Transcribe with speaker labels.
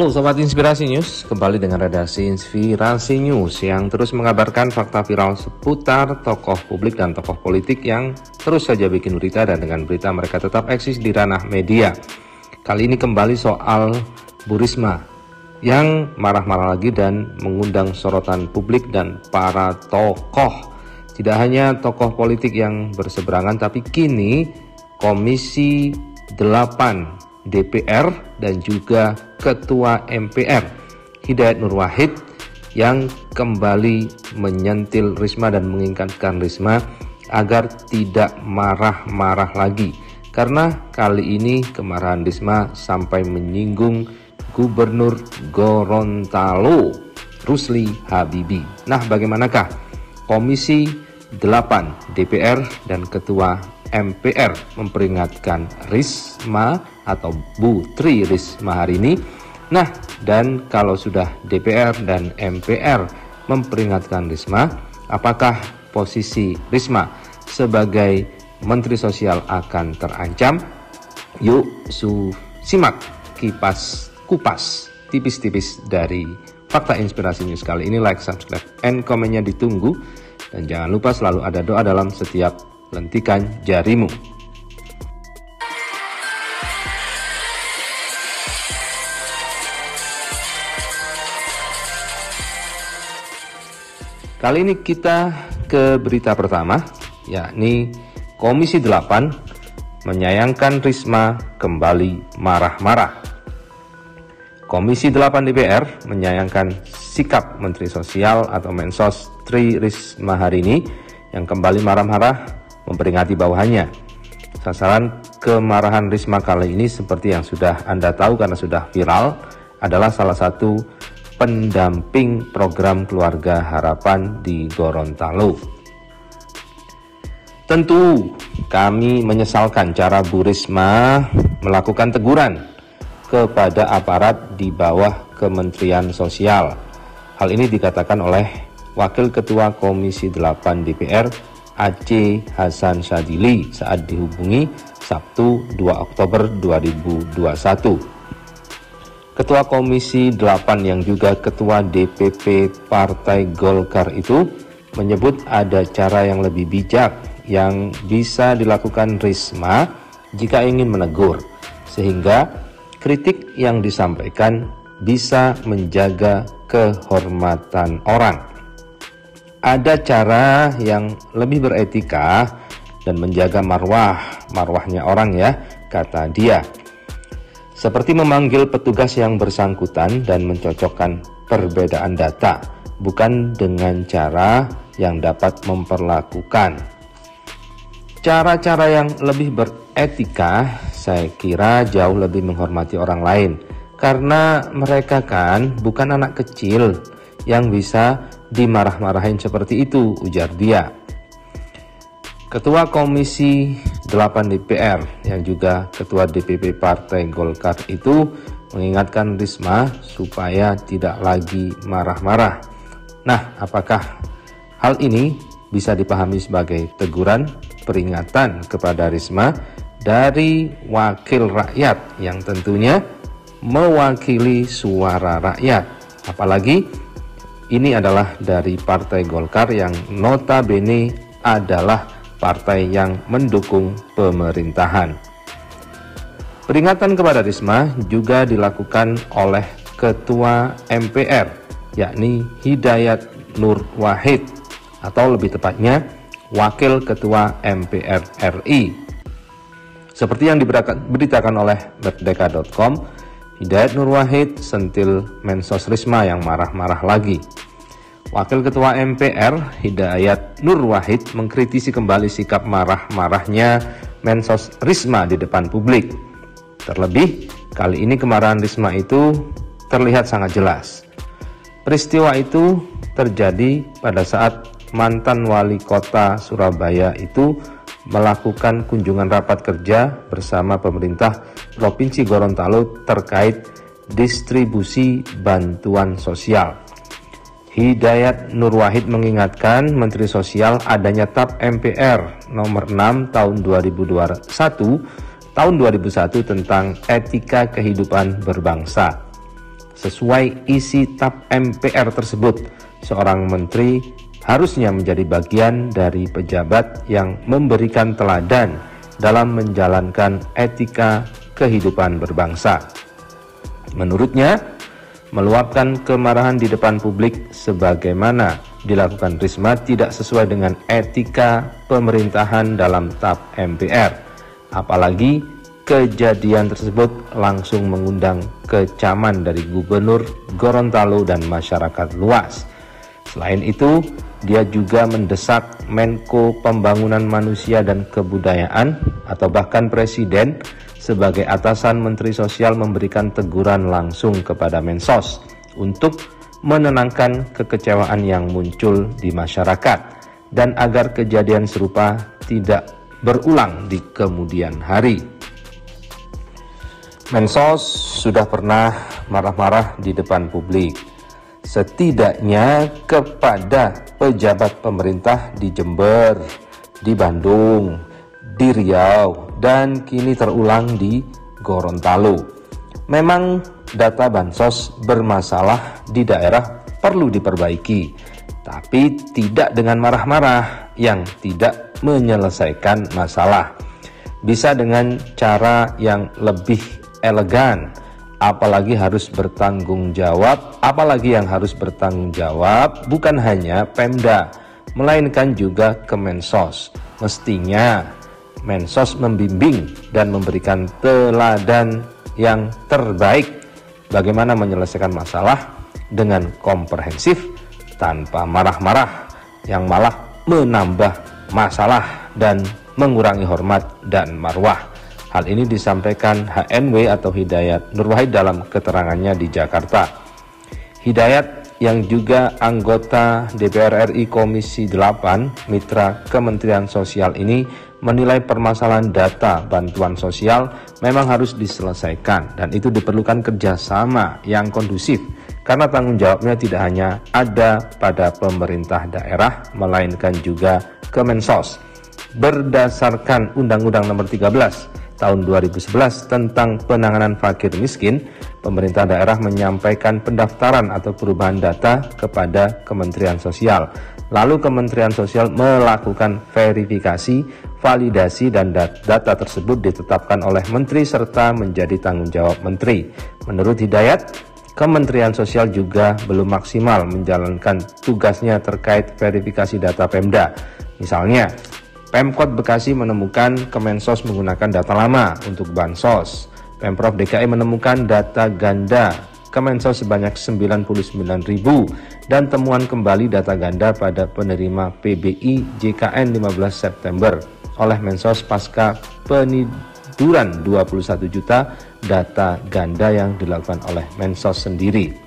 Speaker 1: Halo Sobat Inspirasi News, kembali dengan redaksi Inspirasi News yang terus mengabarkan fakta viral seputar tokoh publik dan tokoh politik yang terus saja bikin berita dan dengan berita mereka tetap eksis di ranah media. Kali ini kembali soal Bu Risma yang marah-marah lagi dan mengundang sorotan publik dan para tokoh. Tidak hanya tokoh politik yang berseberangan, tapi kini Komisi 8 DPR dan juga Ketua MPR Hidayat Nur Wahid yang kembali menyentil Risma dan mengingatkan Risma agar tidak marah-marah lagi, karena kali ini kemarahan Risma sampai menyinggung Gubernur Gorontalo Rusli Habibie. Nah, bagaimanakah Komisi 8 DPR dan Ketua MPR memperingatkan Risma atau Bu Tri Risma hari ini? Nah, dan kalau sudah DPR dan MPR memperingatkan Risma, apakah posisi Risma sebagai Menteri Sosial akan terancam? Yuk simak kupas tipis-tipis dari Fakta Inspirasi News kali ini. Like, subscribe, and komennya ditunggu. Dan jangan lupa selalu ada doa dalam setiap lentikan jarimu. Kali ini kita ke berita pertama, yakni Komisi 8 menyayangkan Risma kembali marah-marah. Komisi 8 DPR menyayangkan sikap Menteri Sosial atau Mensos Tri Risma hari ini yang kembali marah-marah memperingati bawahannya. Sasaran kemarahan Risma kali ini seperti yang sudah Anda tahu karena sudah viral, adalah salah satu pendamping program Keluarga Harapan di Gorontalo. Tentu kami menyesalkan cara Bu Risma melakukan teguran kepada aparat di bawah Kementerian Sosial. Hal ini dikatakan oleh Wakil Ketua Komisi 8 DPR Aceh Hasan Syadili saat dihubungi Sabtu 2 Oktober 2021. Ketua Komisi 8 yang juga Ketua DPP Partai Golkar itu menyebut ada cara yang lebih bijak yang bisa dilakukan Risma jika ingin menegur, sehingga kritik yang disampaikan bisa menjaga kehormatan orang. Ada cara yang lebih beretika dan menjaga marwahnya orang ya, kata dia. Seperti memanggil petugas yang bersangkutan dan mencocokkan perbedaan data, bukan dengan cara yang dapat memperlakukan. Cara-cara yang lebih beretika saya kira jauh lebih menghormati orang lain, karena mereka kan bukan anak kecil yang bisa dimarah-marahin seperti itu, ujar dia. Ketua Komisi 8 DPR yang juga Ketua DPP Partai Golkar itu mengingatkan Risma supaya tidak lagi marah-marah. Nah, apakah hal ini bisa dipahami sebagai teguran, peringatan kepada Risma dari wakil rakyat yang tentunya mewakili suara rakyat? Apalagi ini adalah dari Partai Golkar yang notabene adalah partai yang mendukung pemerintahan. Peringatan kepada Risma juga dilakukan oleh Ketua MPR, yakni Hidayat Nur Wahid, atau lebih tepatnya Wakil Ketua MPR RI. Seperti yang diberitakan oleh merdeka.com, Hidayat Nur Wahid sentil Mensos Risma yang marah-marah lagi. Wakil Ketua MPR Hidayat Nur Wahid mengkritisi kembali sikap marah-marahnya Mensos Risma di depan publik. Terlebih, kali ini kemarahan Risma itu terlihat sangat jelas. Peristiwa itu terjadi pada saat mantan wali kota Surabaya itu melakukan kunjungan rapat kerja bersama pemerintah Provinsi Gorontalo terkait distribusi bantuan sosial. Hidayat Nur Wahid mengingatkan Menteri Sosial adanya TAP MPR nomor 6 tahun 2001 tentang etika kehidupan berbangsa. sesuai isi TAP MPR tersebut, seorang menteri harusnya menjadi bagian dari pejabat yang memberikan teladan dalam menjalankan etika kehidupan berbangsa. Menurutnya, meluapkan kemarahan di depan publik sebagaimana dilakukan Risma tidak sesuai dengan etika pemerintahan dalam TAP MPR. Apalagi kejadian tersebut langsung mengundang kecaman dari Gubernur Gorontalo dan masyarakat luas. Selain itu, dia juga mendesak Menko Pembangunan Manusia dan Kebudayaan atau bahkan Presiden sebagai atasan Menteri Sosial memberikan teguran langsung kepada Mensos untuk menenangkan kekecewaan yang muncul di masyarakat dan agar kejadian serupa tidak berulang di kemudian hari. Mensos sudah pernah marah-marah di depan publik, setidaknya kepada pejabat pemerintah di Jember, di Bandung, di Riau, dan kini terulang di Gorontalo. Memang data bansos bermasalah di daerah perlu diperbaiki, tapi tidak dengan marah-marah yang tidak menyelesaikan masalah. Bisa dengan cara yang lebih elegan, apalagi yang harus bertanggung jawab bukan hanya Pemda, melainkan juga Kemensos. Mestinya Mensos membimbing dan memberikan teladan yang terbaik bagaimana menyelesaikan masalah dengan komprehensif tanpa marah-marah yang malah menambah masalah dan mengurangi hormat dan marwah. Hal ini disampaikan HNW atau Hidayat Nur Wahid dalam keterangannya di Jakarta. Hidayat yang juga anggota DPR RI Komisi 8 Mitra Kementerian Sosial ini menilai permasalahan data bantuan sosial memang harus diselesaikan dan itu diperlukan kerjasama yang kondusif karena tanggung jawabnya tidak hanya ada pada pemerintah daerah melainkan juga Kemensos. Berdasarkan Undang-Undang Nomor 13 Tahun 2011 tentang penanganan fakir miskin, pemerintah daerah menyampaikan pendaftaran atau perubahan data kepada Kementerian Sosial. Lalu Kementerian Sosial melakukan verifikasi, validasi, dan data tersebut ditetapkan oleh Menteri serta menjadi tanggung jawab Menteri. Menurut Hidayat, Kementerian Sosial juga belum maksimal menjalankan tugasnya terkait verifikasi data Pemda. Misalnya, Pemkot Bekasi menemukan Kemensos menggunakan data lama untuk Bansos. Pemprov DKI menemukan data ganda Kemensos sebanyak 99.000 dan temuan kembali data ganda pada penerima PBI JKN 15 September oleh Mensos pasca peniduran 21 juta data ganda yang dilakukan oleh Mensos sendiri.